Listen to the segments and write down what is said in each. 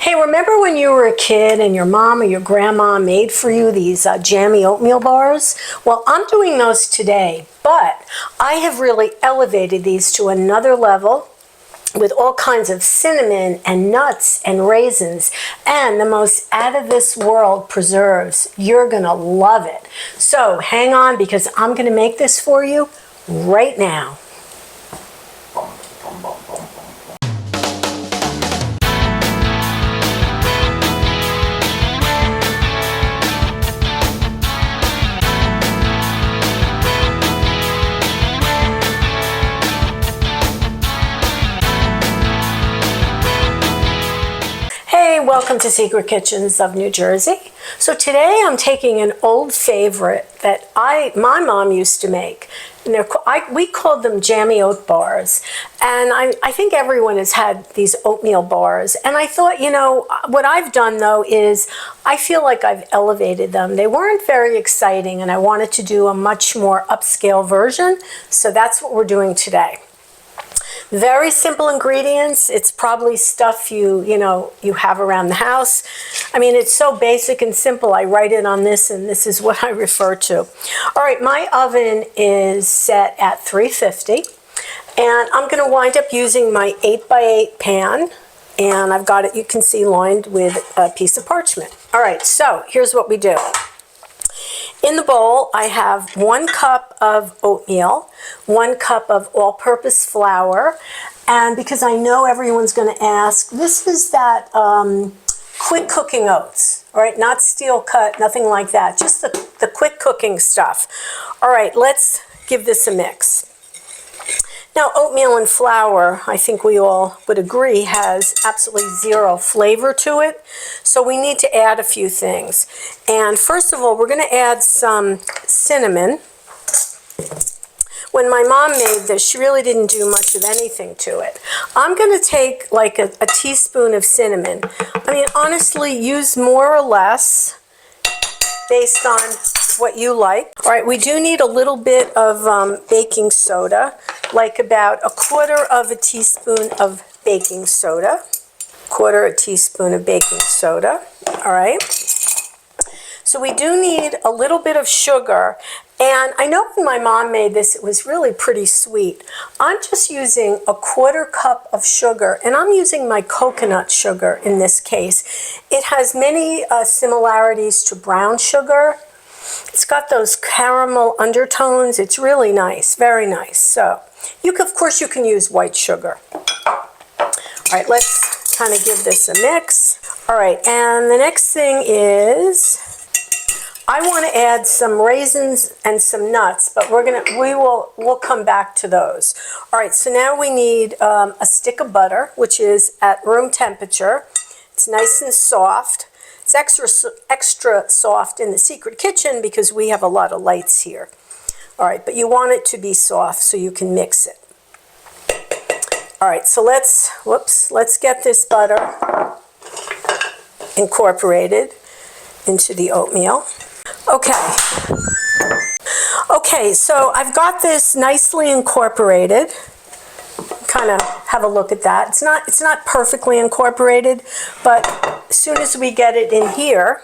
Hey, remember when you were a kid and your mom or your grandma made for you these Jammy Oatmeal Bars? Well, I'm doing those today, but I have really elevated these to another level with all kinds of cinnamon and nuts and raisins and the most out of this world preserves. You're gonna love it. So hang on, because I'm gonna make this for you right now. Hey, welcome to Secret Kitchens of New Jersey. So today I'm taking an old favorite that my mom used to make. And we called them Jammy Oat Bars. And I think everyone has had these oatmeal bars. And I thought, you know, what I've done though is I feel like I've elevated them. They weren't very exciting and I wanted to do a much more upscale version. So that's what we're doing today. Very simple ingredients. It's probably stuff you have around the house. I mean, it's so basic and simple. I write it on this and this is what I refer to. All right, my oven is set at 350 and I'm going to wind up using my 8x8 pan, and I've got it, you can see, lined with a piece of parchment. All right, so here's what we do. In the bowl, I have 1 cup of oatmeal, 1 cup of all-purpose flour, and because I know everyone's going to ask, this is that quick cooking oats, all right? Not steel cut, nothing like that, just the quick cooking stuff. All right, let's give this a mix. Now, oatmeal and flour, I think we all would agree, has absolutely zero flavor to it. So we need to add a few things. And first of all, we're going to add some cinnamon. When my mom made this, she really didn't do much of anything to it. I'm going to take like a teaspoon of cinnamon. I mean, honestly, use more or less based on what you like. All right, we do need a little bit of baking soda, like about 1/4 teaspoon of baking soda. 1/4 teaspoon of baking soda, all right? So we do need a little bit of sugar. And I know when my mom made this, it was really pretty sweet. I'm just using 1/4 cup of sugar, and I'm using my coconut sugar in this case. It has many similarities to brown sugar. It's got those caramel undertones. It's really nice, very nice. So of course you can use white sugar. All right, let's kind of give this a mix. All right, and the next thing is I want to add some raisins and some nuts, but we'll come back to those. All right, so now we need a stick of butter, which is at room temperature. It's nice and soft. It's extra soft in the secret kitchen because we have a lot of lights here. All right, but you want it to be soft so you can mix it. All right, so let's get this butter incorporated into the oatmeal. Okay, so I've got this nicely incorporated. Kind of have a look at that. It's not perfectly incorporated, but as soon as we get it in here,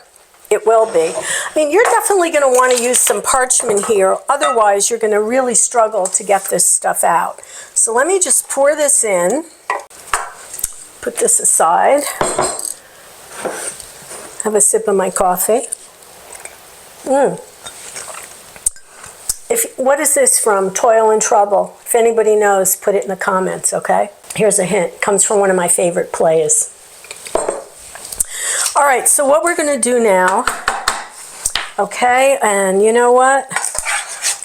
it will be. I mean, you're definitely going to want to use some parchment here. Otherwise, you're going to really struggle to get this stuff out. So let me just pour this in. Put this aside. Have a sip of my coffee. What is this from? Toil and Trouble. If anybody knows, put it in the comments, okay? Here's a hint. It comes from one of my favorite plays. All right, so what we're going to do now, okay, and you know what?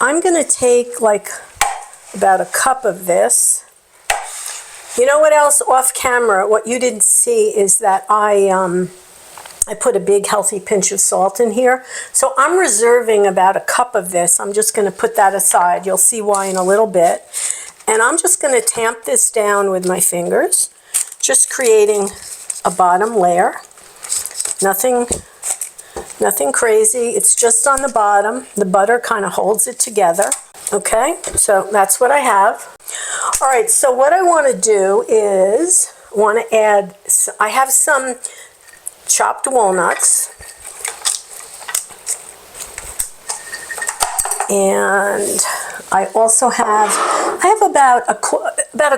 I'm going to take like about 1 cup of this. You know what else off camera, what you didn't see is that I put a big healthy pinch of salt in here. So I'm reserving about 1 cup of this. I'm just going to put that aside. You'll see why in a little bit. And I'm just going to tamp this down with my fingers, just creating a bottom layer. Nothing crazy. It's just on the bottom. The butter kind of holds it together. Okay, so that's what I have. All right, so what I want to do is I have some chopped walnuts. And I also have, about a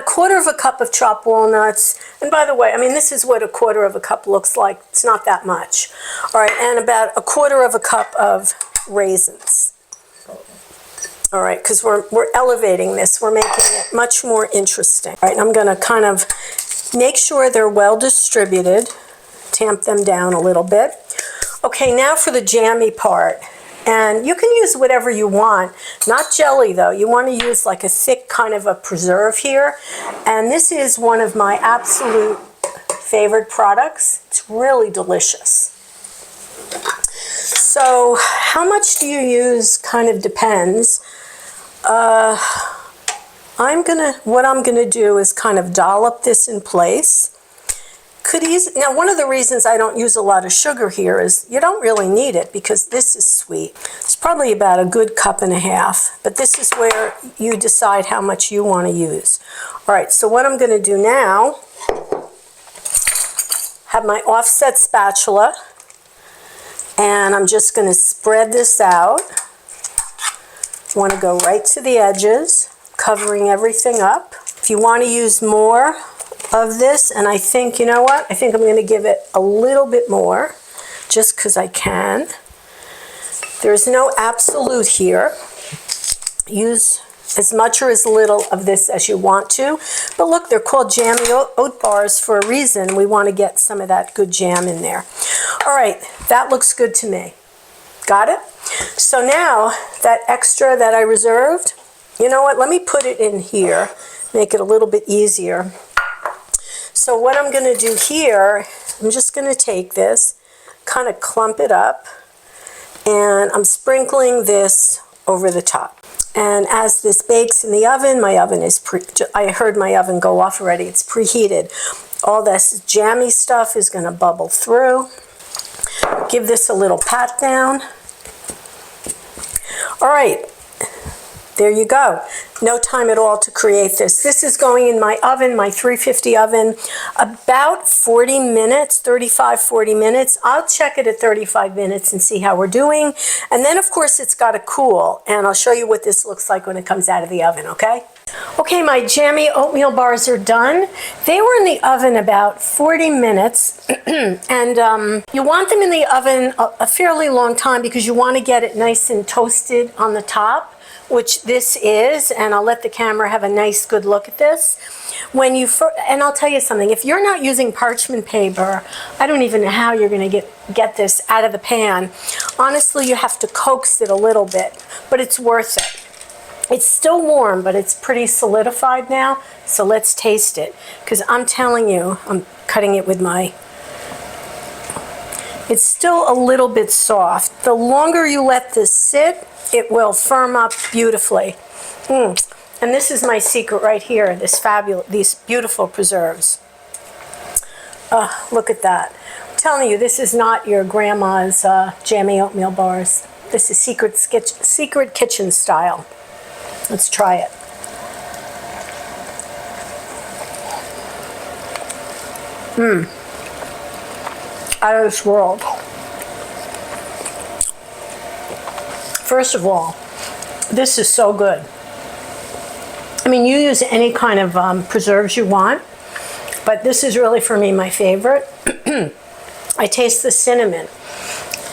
quarter of a cup of chopped walnuts. And by the way, I mean, this is what a quarter of a cup looks like. It's not that much. All right, and about a quarter of a cup of raisins. All right, because we're elevating this. We're making it much more interesting. All right, I'm going to kind of make sure they're well distributed. Tamp them down a little bit. Okay, now for the jammy part. And you can use whatever you want, not jelly though. You want to use like a thick kind of a preserve here. And this is one of my absolute favorite products. It's really delicious. So how much do you use kind of depends. What I'm gonna do is kind of dollop this in place. Now, one of the reasons I don't use a lot of sugar here is you don't really need it because this is sweet. It's probably about a good cup and a half, but this is where you decide how much you want to use. All right, so what I'm going to do now, have my offset spatula, and I'm just going to spread this out. Want to go right to the edges, covering everything up. If you want to use more of this, and I think, you know what? I think I'm going to give it a little bit more, just because I can. There's no absolute here. Use as much or as little of this as you want to. But look, they're called Jammy Oat Bars for a reason. We want to get some of that good jam in there. All right, that looks good to me. Got it? So now, that extra that I reserved, you know what? Let me put it in here, make it a little bit easier. So what I'm going to do here, I'm just going to take this, kind of clump it up, and I'm sprinkling this over the top. And as this bakes in the oven, my oven is I heard my oven go off already. It's preheated. All this jammy stuff is going to bubble through. Give this a little pat down. All right. There you go. No time at all to create this. This is going in my oven, my 350 oven, about 40 minutes, 35, 40 minutes. I'll check it at 35 minutes and see how we're doing. And then, of course, it's got to cool. And I'll show you what this looks like when it comes out of the oven, okay? Okay, my jammy oatmeal bars are done. They were in the oven about 40 minutes. And you want them in the oven a fairly long time because you want to get it nice and toasted on the top, which this is, and I'll let the camera have a nice good look at this. And I'll tell you something, if you're not using parchment paper, I don't even know how you're going to get this out of the pan. Honestly, you have to coax it a little bit, but it's worth it. It's still warm, but it's pretty solidified now, so let's taste it. Because I'm telling you, I'm cutting it with my... It's still a little bit soft. The longer you let this sit, it will firm up beautifully. And this is my secret right here, these beautiful preserves. Look at that. I'm telling you, this is not your grandma's jammy oatmeal bars. This is secret kitchen style. Let's try it. Out of this world. First of all, this is so good. I mean, you use any kind of preserves you want, but this is really, for me, my favorite. I taste the cinnamon.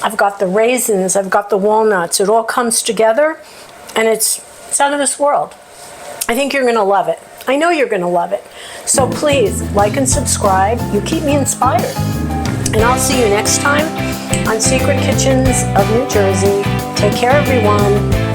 I've got the raisins. I've got the walnuts. It all comes together, and it's out of this world. I think you're going to love it. I know you're going to love it. So please, like and subscribe. You keep me inspired. And I'll see you next time on Secret Kitchens of New Jersey. Take care, everyone.